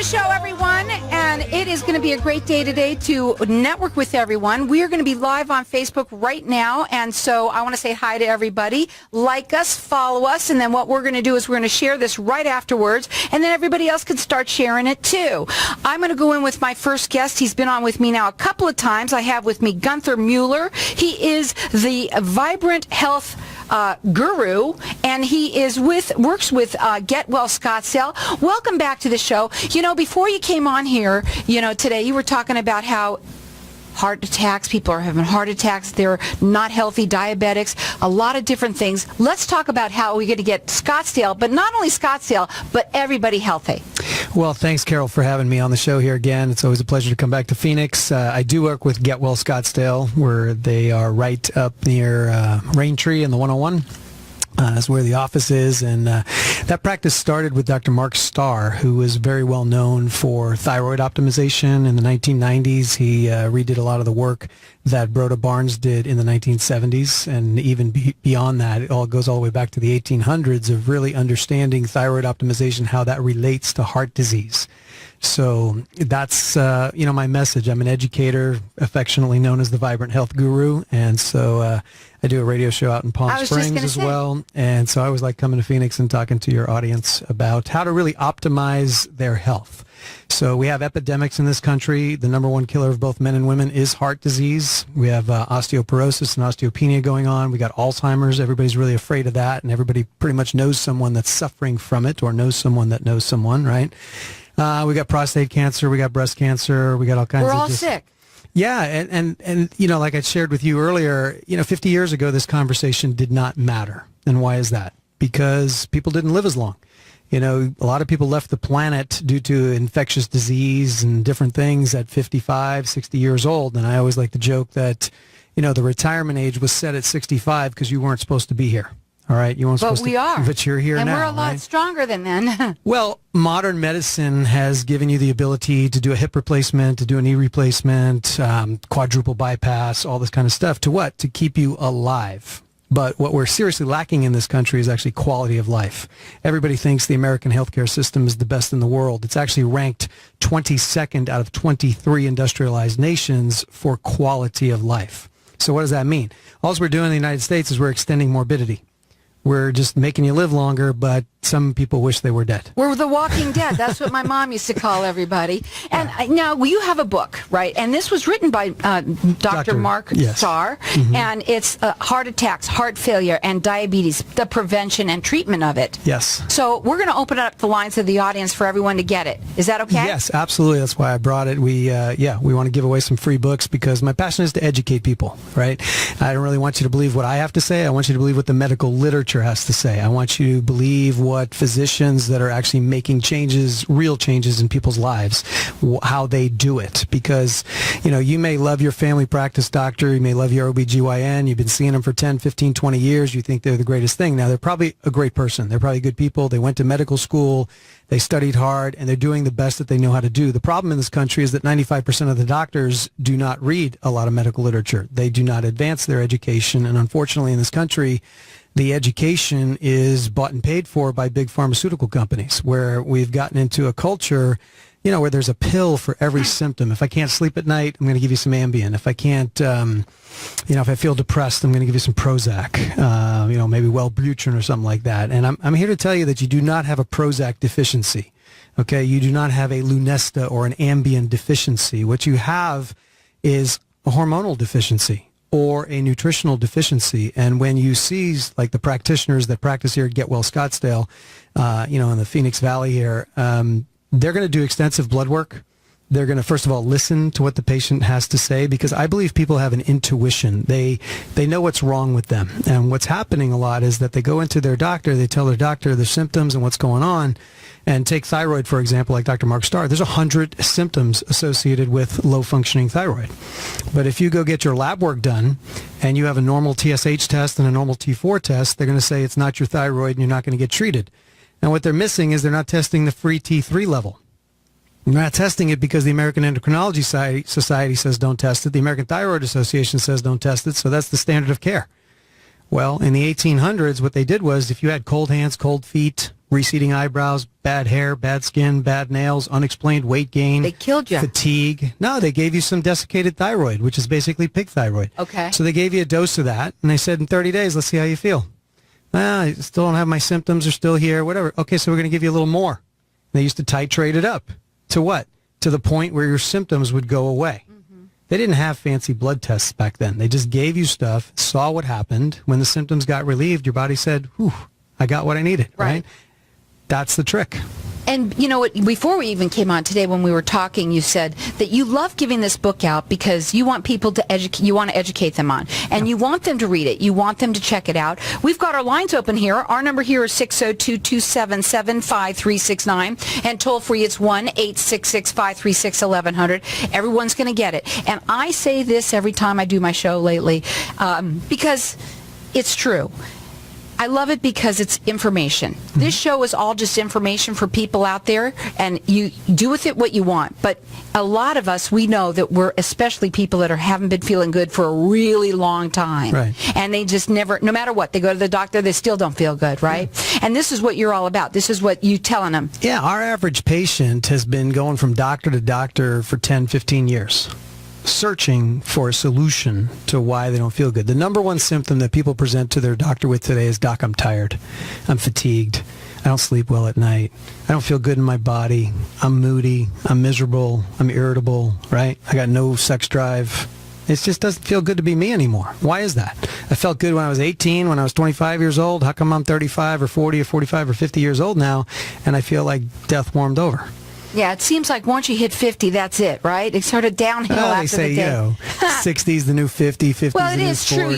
the show, everyone, and it is going to be a great day today to network with everyone. We are going to be live on Facebook right now, and so I want to say hi to everybody. Like us, follow us, and then what we're going to do is we're going to share this right afterwards, and then everybody else can start sharing it too. I'm going to go in with my first guest. He's been on with me now a couple of times. I have with me Gunther Mueller. He is the Vibrant Health guru, and he works with Get Well Scottsdale. Welcome back to the show. You know, before you came on here, today you were talking about how heart attacks, people are having heart attacks, they're not healthy, diabetics, a lot of different things. Let's talk about how we're going to get Scottsdale, but not only Scottsdale, but everybody healthy. Well, thanks, Carol, for having me on the show here again. It's always a pleasure to come back to Phoenix. I do work with Get Well Scottsdale, where they are right up near Raintree and the 101. That's where the office is, and that practice started with Dr. Mark Starr, who was very well known for thyroid optimization in the 1990s. He redid a lot of the work that Broda Barnes did in the 1970s, and even beyond that, it all goes all the way back to the 1800s of really understanding thyroid optimization, how that relates to heart disease. So that's, my message. I'm an educator, affectionately known as the Vibrant Health Guru, and so I do a radio show out in Palm Springs as well. And so I always like coming to Phoenix and talking to your audience about how to really optimize their health. So we have epidemics in this country. The number one killer of both men and women is heart disease. We have osteoporosis and osteopenia going on. We got Alzheimer's. Everybody's really afraid of that, and everybody pretty much knows someone that's suffering from it or knows someone that knows someone, right? We got prostate cancer. We got breast cancer. We got all kinds of... We're all sick. Yeah, and like I shared with you earlier, 50 years ago, this conversation did not matter. And why is that? Because people didn't live as long. A lot of people left the planet due to infectious disease and different things at 55, 60 years old. And I always like to joke that, the retirement age was set at 65 because you weren't supposed to be here. All right, you weren't supposed to. But we are. But you're here and now. And we're a lot stronger than then. Well, modern medicine has given you the ability to do a hip replacement, to do a knee replacement, quadruple bypass, all this kind of stuff. To what? To keep you alive. But what we're seriously lacking in this country is actually quality of life. Everybody thinks the American healthcare system is the best in the world. It's actually ranked 22nd out of 23 industrialized nations for quality of life. So what does that mean? All we're doing in the United States is we're extending morbidity. We're just making you live longer, but some people wish they were dead. We're the walking dead. That's what my mom used to call everybody. And now you have a book, right? And this was written by Dr. Mark Starr, and it's heart attacks, heart failure, and diabetes, the prevention and treatment of it. Yes. So we're going to open up the lines of the audience for everyone to get it. Is that okay? Yes, absolutely. That's why I brought it. We want to give away some free books because my passion is to educate people, right? I don't really want you to believe what I have to say. I want you to believe what the medical literature has to say. I want you to believe what physicians that are actually making changes, real changes in people's lives, how they do it. Because, you may love your family practice doctor, you may love your OBGYN, you've been seeing them for 10, 15, 20 years, you think they're the greatest thing. Now, they're probably a great person. They're probably good people. They went to medical school, they studied hard, and they're doing the best that they know how to do. The problem in this country is that 95% of the doctors do not read a lot of medical literature. They do not advance their education, and unfortunately in this country, the education is bought and paid for by big pharmaceutical companies, where we've gotten into a culture, where there's a pill for every symptom. If I can't sleep at night, I'm going to give you some Ambien. If I can't, if I feel depressed, I'm going to give you some Prozac, maybe Wellbutrin or something like that. And I'm here to tell you that you do not have a Prozac deficiency. Okay, you do not have a Lunesta or an Ambien deficiency. What you have is a hormonal deficiency or a nutritional deficiency. And when you see like the practitioners that practice here at Get Well Scottsdale, in the Phoenix Valley here, they're going to do extensive blood work. They're going to, first of all, listen to what the patient has to say, because I believe people have an intuition. They know what's wrong with them. And what's happening a lot is that they go into their doctor, they tell their doctor their symptoms and what's going on. And take thyroid, for example, like Dr. Mark Starr. There's 100 symptoms associated with low-functioning thyroid. But if you go get your lab work done and you have a normal TSH test and a normal T4 test, they're going to say it's not your thyroid and you're not going to get treated. And what they're missing is they're not testing the free T3 level. They're not testing it because the American Endocrinology Society says don't test it. The American Thyroid Association says don't test it, so that's the standard of care. Well, in the 1800s, what they did was if you had cold hands, cold feet, receding eyebrows, bad hair, bad skin, bad nails, unexplained weight gain. They killed you. Fatigue. No, they gave you some desiccated thyroid, which is basically pig thyroid. Okay. So they gave you a dose of that, and they said in 30 days, let's see how you feel. I still don't have my symptoms, are still here, whatever. Okay, so we're going to give you a little more. They used to titrate it up. To what? To the point where your symptoms would go away. They didn't have fancy blood tests back then. They just gave you stuff, saw what happened. When the symptoms got relieved, your body said, whew, I got what I needed, right? That's the trick. And you know what, before we even came on today when we were talking, you said that you love giving this book out because you want people to you want to educate them on, and you want them to read it. You want them to check it out. We've got our lines open here. Our number here is 602-277-5369, and toll free it's 1-866-536-1100. Everyone's going to get it. And I say this every time I do my show lately because it's true. I love it because it's information. This show is all just information for people out there, and you do with it what you want. But a lot of us, we know that we're especially people that haven't been feeling good for a really long time. Right. And they just never, no matter what, they go to the doctor, they still don't feel good, right? Yeah. And this is what you're all about. This is what you're telling them. Yeah, our average patient has been going from doctor to doctor for 10, 15 years. Searching for a solution to why they don't feel good. The number one symptom that people present to their doctor with today is, Doc, I'm tired. I'm fatigued. I don't sleep well at night. I don't feel good in my body. I'm moody. I'm miserable. I'm irritable, right? I got no sex drive. It just doesn't feel good to be me anymore. Why is that? I felt good when I was 18, when I was 25 years old. How come I'm 35 or 40 or 45 or 50 years old now, and I feel like death warmed over? Yeah, it seems like once you hit 50, that's it, right? It's sort of downhill after the day. They say, 60's the new 50, 50's well, the new 40. Well, it is true.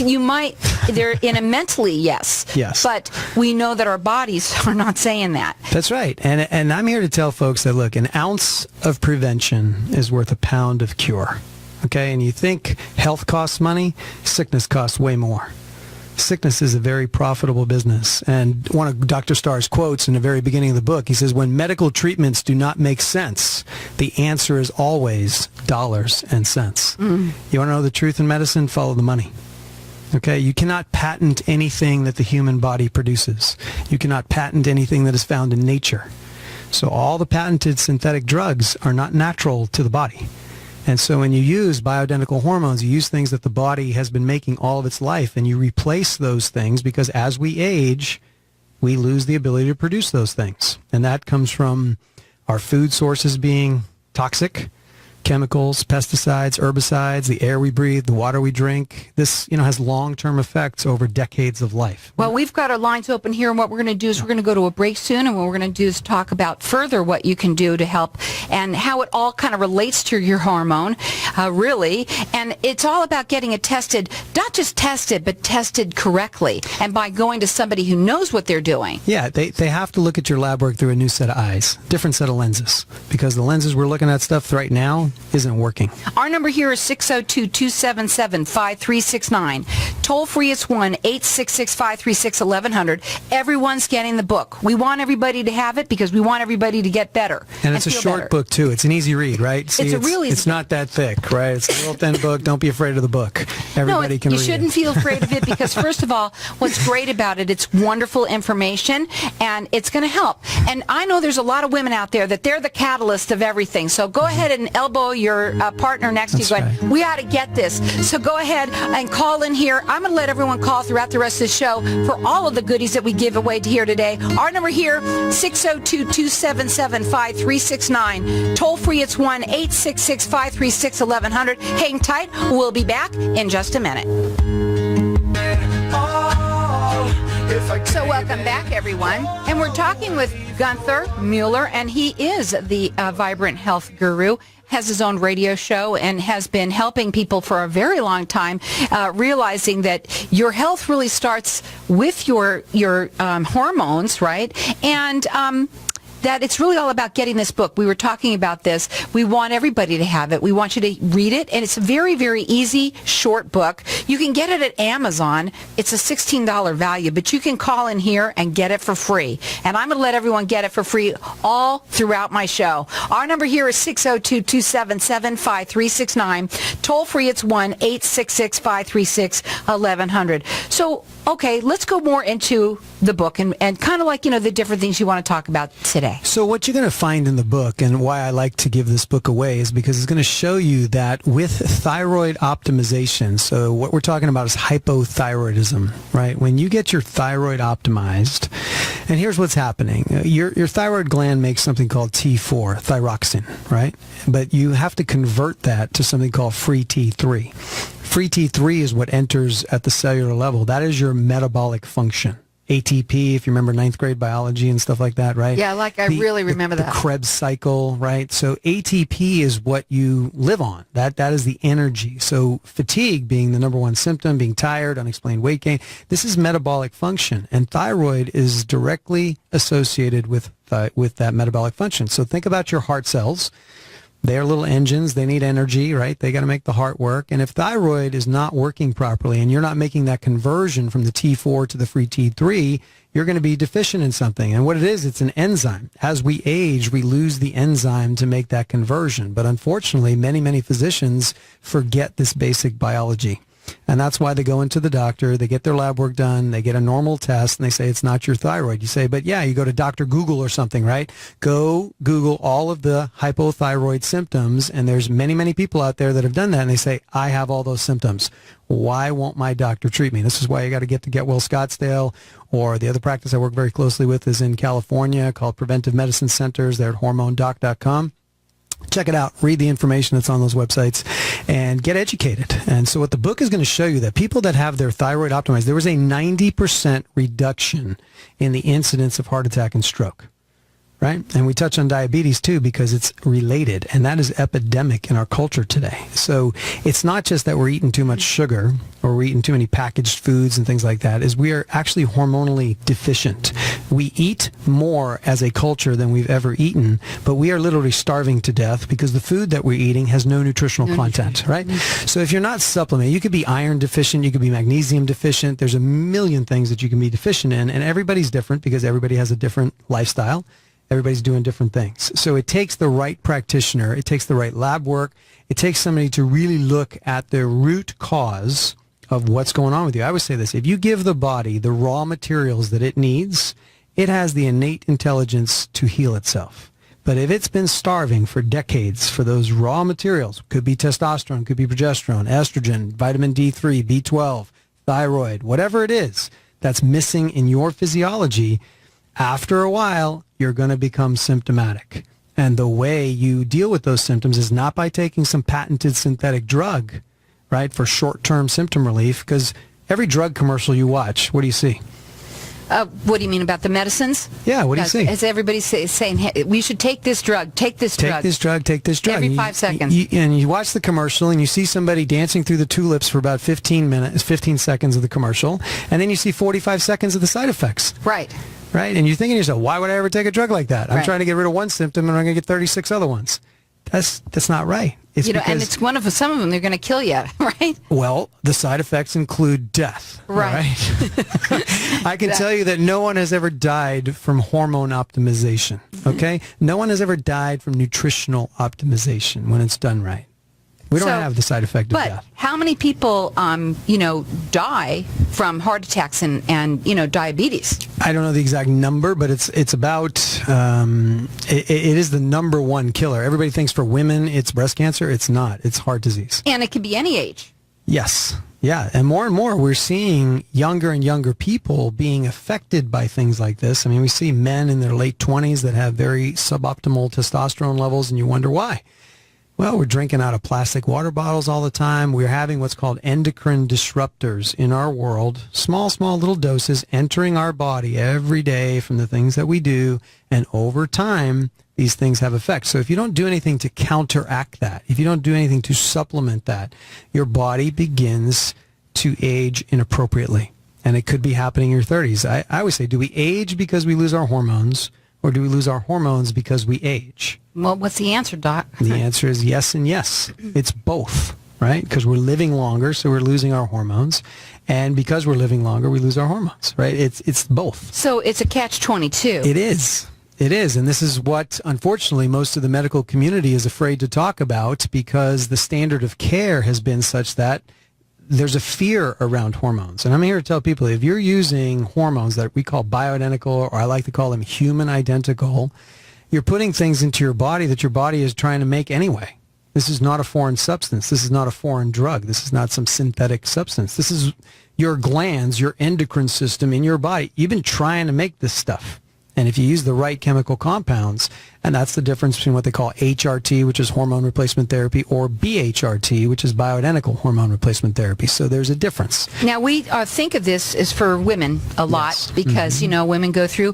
You might, they're in a mentally, yes. Yes. But we know that our bodies are not saying that. That's right. And I'm here to tell folks that, look, an ounce of prevention is worth a pound of cure. Okay? And you think health costs money, sickness costs way more. Sickness is a very profitable business. And one of Dr. Starr's quotes in the very beginning of the book, he says, when medical treatments do not make sense, the answer is always dollars and cents. You want to know the truth in medicine? Follow the money. Okay? You cannot patent anything that the human body produces. You cannot patent anything that is found in nature. So all the patented synthetic drugs are not natural to the body. And so when you use bioidentical hormones, you use things that the body has been making all of its life, and you replace those things because as we age, we lose the ability to produce those things. And that comes from our food sources being toxic, chemicals, pesticides, herbicides, the air we breathe, the water we drink. This, has long-term effects over decades of life. Well, we've got our lines open here, and what we're going to do is we're going to go to a break soon, and what we're going to do is talk about further what you can do to help and how it all kind of relates to your hormone, really. And it's all about getting it tested, not just tested, but tested correctly, and by going to somebody who knows what they're doing. Yeah, they have to look at your lab work through a new set of eyes, different set of lenses, because the lenses we're looking at stuff right now isn't working. Our number here is 602-277-5369. Toll free, it's 1-866-536-1100. Everyone's getting the book. We want everybody to have it because we want everybody to get better. And it's a short book, too. It's an easy read, right? See, it's not that thick, right? It's a little thin book. Don't be afraid of the book. Everybody can read it. You shouldn't feel afraid of it because, first of all, what's great about it, it's wonderful information, and it's going to help. And I know there's a lot of women out there that they're the catalyst of everything. So go ahead and elbow your partner next to you going, we ought to get this. So go ahead and call in here. I'm going to let everyone call throughout the rest of the show for all of the goodies that we give away here today. Our number here, 602-277-5369. Toll free, it's 1-866-536-1100. Hang tight. We'll be back in just a minute. So welcome back, everyone. And we're talking with Gunther Mueller, and he is the Vibrant Health Guru, has his own radio show, and has been helping people for a very long time, realizing that your health really starts with your hormones, right? And that it's really all about getting this book. We were talking about this. We want everybody to have it. We want you to read it, and it's a very, very easy, short book. You can get it at Amazon. It's a $16 value, but you can call in here and get it for free. And I'm going to let everyone get it for free all throughout my show. Our number here is 602-277-5369. Toll free, it's 1-866-536-1100. So Okay, let's go more into the book and kind of like, the different things you want to talk about today. So what you're going to find in the book, and why I like to give this book away, is because it's going to show you that with thyroid optimization, so what we're talking about is hypothyroidism, right? When you get your thyroid optimized, and here's what's happening. Your thyroid gland makes something called T4, thyroxine, right? But you have to convert that to something called free T3. Free T3 is what enters at the cellular level. That is your metabolic function. ATP, if you remember ninth grade biology and stuff like that, right? Yeah, I really remember that. The Krebs cycle, right? So ATP is what you live on. That is the energy. So fatigue being the number one symptom, being tired, unexplained weight gain, this is metabolic function. And thyroid is directly associated with that metabolic function. So think about your heart cells. They're little engines. They need energy, right? They got to make the heart work. And if thyroid is not working properly and you're not making that conversion from the T4 to the free T3, you're going to be deficient in something. And what it is, it's an enzyme. As we age, we lose the enzyme to make that conversion. But unfortunately, many, many physicians forget this basic biology. And that's why they go into the doctor, they get their lab work done, they get a normal test, and they say it's not your thyroid. You say, but yeah, you go to Dr. Google or something, right? Go Google all of the hypothyroid symptoms, and there's many, many people out there that have done that, and they say, I have all those symptoms. Why won't my doctor treat me? This is why you got to get Well Scottsdale, or the other practice I work very closely with is in California called Preventive Medicine Centers. They're at hormonedoc.com. Check it out. Read the information that's on those websites and get educated. And so what the book is going to show you, that people that have their thyroid optimized, there was a 90% reduction in the incidence of heart attack and stroke. Right? And we touch on diabetes too because it's related, and that is epidemic in our culture today. So it's not just that we're eating too much sugar or we're eating too many packaged foods and things like that, is we are actually hormonally deficient. We eat more as a culture than we've ever eaten, but we are literally starving to death because the food that we're eating has no nutritional content, right? So if you're not supplementing, you could be iron deficient, you could be magnesium deficient. There's a million things that you can be deficient in, and everybody's different because everybody has a different lifestyle. Everybody's doing different things. So it takes the right practitioner. It takes the right lab work. It takes somebody to really look at the root cause of what's going on with you. I always say this. If you give the body the raw materials that it needs, it has the innate intelligence to heal itself. But if it's been starving for decades for those raw materials, could be testosterone, could be progesterone, estrogen, vitamin D3, B12, thyroid, whatever it is that's missing in your physiology, after a while, you're going to become symptomatic. And the way you deal with those symptoms is not by taking some patented synthetic drug, right, for short-term symptom relief, because every drug commercial you watch, what do you see? What do you mean about the medicines? Yeah, what do you see? As everybody's saying, hey, we should take this drug, take this drug. Take this drug, take this drug. Every 5 seconds. And you watch the commercial and you see somebody dancing through the tulips for about 15 seconds of the commercial, and then you see 45 seconds of the side effects. Right. Right? And you're thinking to yourself, why would I ever take a drug like that? I'm trying to get rid of one symptom and I'm going to get 36 other ones. That's not right. It's and it's some of them, they're going to kill you, right? Well, the side effects include death. Right. I can tell you that no one has ever died from hormone optimization, okay? No one has ever died from nutritional optimization when it's done right. We don't have the side effect of death. But how many people, die from heart attacks and diabetes? I don't know the exact number, but it's about, it is the number one killer. Everybody thinks for women it's breast cancer. It's not. It's heart disease. And it could be any age. Yes. Yeah. And more we're seeing younger and younger people being affected by things like this. I mean, we see men in their late 20s that have very suboptimal testosterone levels, and you wonder why. Well, we're drinking out of plastic water bottles all the time. We're having what's called endocrine disruptors in our world, small little doses entering our body every day from the things that we do. And over time, these things have effects. So if you don't do anything to counteract that, if you don't do anything to supplement that, your body begins to age inappropriately. And it could be happening in your 30s. I always say, do we age because we lose our hormones, or do we lose our hormones because we age? Well, what's the answer, Doc? The answer is yes and yes. It's both, right? Because we're living longer, so we're losing our hormones. And because we're living longer, we lose our hormones, right? It's both. So it's a catch-22. It is. It is. And this is what, unfortunately, most of the medical community is afraid to talk about, because the standard of care has been such that there's a fear around hormones. And I'm here to tell people, if you're using hormones that we call bioidentical, or I like to call them human identical, you're putting things into your body that your body is trying to make anyway. This is not a foreign substance. This is not a foreign drug. This is not some synthetic substance. This is your glands, your endocrine system in your body. You've been trying to make this stuff. And if you use the right chemical compounds, and that's the difference between what they call HRT, which is hormone replacement therapy, or BHRT, which is bioidentical hormone replacement therapy. So there's a difference. Now, we think of this as for women a lot because, women go through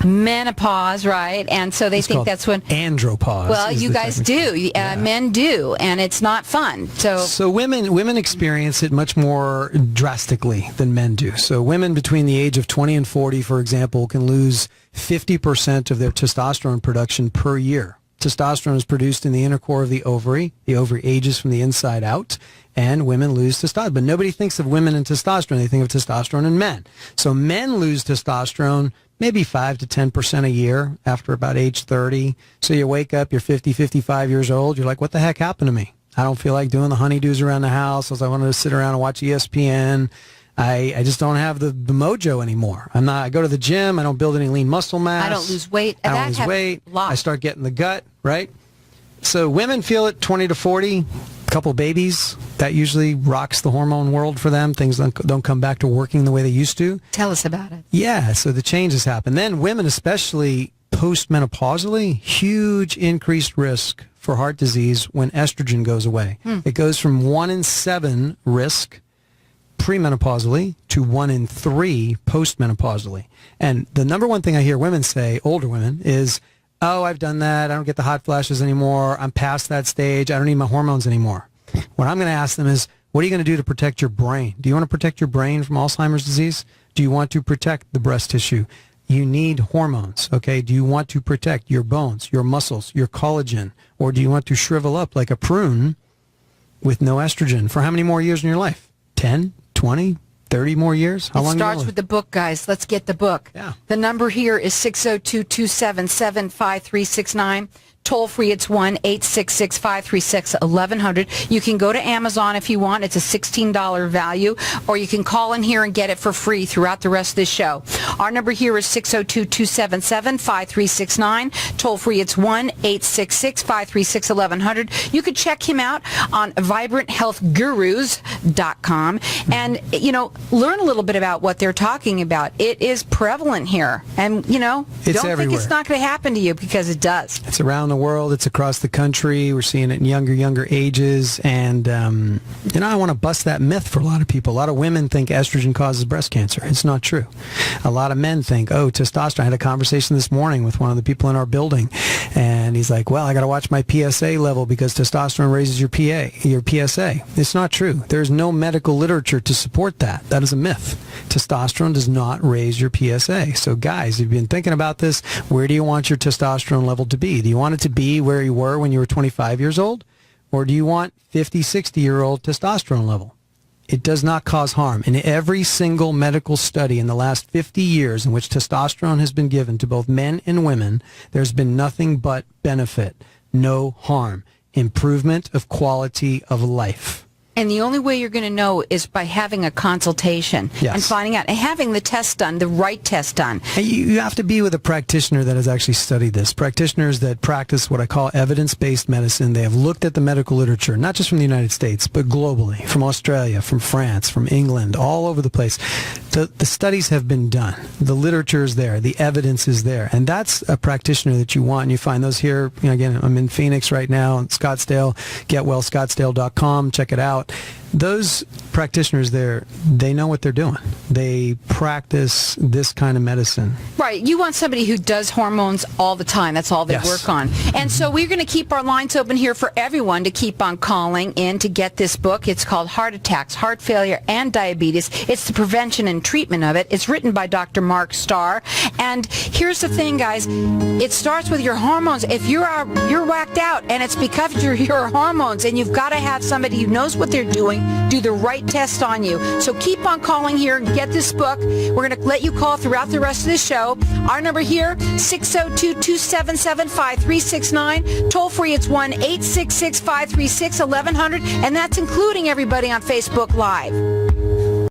menopause, right? And so they think that's when... andropause. Well, you guys do. Yeah. Men do, and it's not fun. So women experience it much more drastically than men do. So women between the age of 20 and 40, for example, can lose 50% of their testosterone production per year. Testosterone is produced in the inner core of the ovary. The ovary ages from the inside out, and women lose testosterone. But nobody thinks of women and testosterone. They think of testosterone in men. So men lose testosterone maybe 5 to 10% a year after about age 30. So you wake up, you're 50, 55 years old. You're like, what the heck happened to me? I don't feel like doing the honeydews around the house. I wanted to sit around and watch ESPN. I just don't have the mojo anymore. I go to the gym. I don't build any lean muscle mass. I don't lose weight. I don't lose weight. I start getting the gut, right? So women feel it 20 to 40, a couple babies. That usually rocks the hormone world for them. Things don't come back to working the way they used to. Tell us about it. Yeah, so the changes happen. Then women, especially postmenopausally, huge increased risk for heart disease when estrogen goes away. It goes from 1 in 7 risk premenopausally to 1 in 3 postmenopausally. And the number one thing I hear women say, older women, is, oh, I've done that. I don't get the hot flashes anymore. I'm past that stage. I don't need my hormones anymore. What I'm going to ask them is, what are you going to do to protect your brain? Do you want to protect your brain from Alzheimer's disease? Do you want to protect the breast tissue? You need hormones, okay? Do you want to protect your bones, your muscles, your collagen? Or do you want to shrivel up like a prune with no estrogen for how many more years in your life? 10? 20, 30 more years? How long? It starts with the book, guys. Let's get the book. Yeah. The number here is 602-277-5369. Toll free, it's 1-866-536-1100. You can go to Amazon if you want. It's a $16 value. Or you can call in here and get it for free throughout the rest of this show. Our number here is 602-277-5369. Toll free, it's 1-866-536-1100. You could check him out on vibranthealthgurus.com and, learn a little bit about what they're talking about. It is prevalent here. And, it's don't everywhere. think it's not going to happen to you, because it does. It's around the world. It's across the country. We're seeing it in younger ages. And, I want to bust that myth for a lot of people. A lot of women think estrogen causes breast cancer. It's not true. A lot of men think, testosterone. I had a conversation this morning with one of the people in our building, and he's like, well, I got to watch my PSA level because testosterone raises your PSA. It's not true. There's no medical literature to support that. That is a myth. Testosterone does not raise your PSA. So guys, if you've been thinking about this, where do you want your testosterone level to be? Do you want it to be where you were when you were 25 years old? Or do you want 50, 60-year-old testosterone level? It does not cause harm. In every single medical study in the last 50 years in which testosterone has been given to both men and women, there's been nothing but benefit, no harm, improvement of quality of life. And the only way you're going to know is by having a consultation and finding out and having the test done, the right test done. And you have to be with a practitioner that has actually studied this. Practitioners that practice what I call evidence-based medicine. They have looked at the medical literature, not just from the United States, but globally, from Australia, from France, from England, all over the place. The studies have been done. The literature is there. The evidence is there. And that's a practitioner that you want. And you find those here. Again, I'm in Phoenix right now, in Scottsdale. GetWellScottsdale.com. Check it out. Those practitioners there, they know what they're doing. They practice this kind of medicine. Right. You want somebody who does hormones all the time. That's all they work on. And so we're going to keep our lines open here for everyone to keep on calling in to get this book. It's called Heart Attacks, Heart Failure, and Diabetes. It's the prevention and treatment of it. It's written by Dr. Mark Starr. And here's the thing, guys. It starts with your hormones. If you're whacked out, and it's because of your hormones, and you've got to have somebody who knows what they're doing, do the right test on you. So keep on calling here and get this book. We're going to let you call throughout the rest of the show. Our number here, 602-277-5369. Toll free, it's 1-866-536-1100, and that's including everybody on Facebook Live.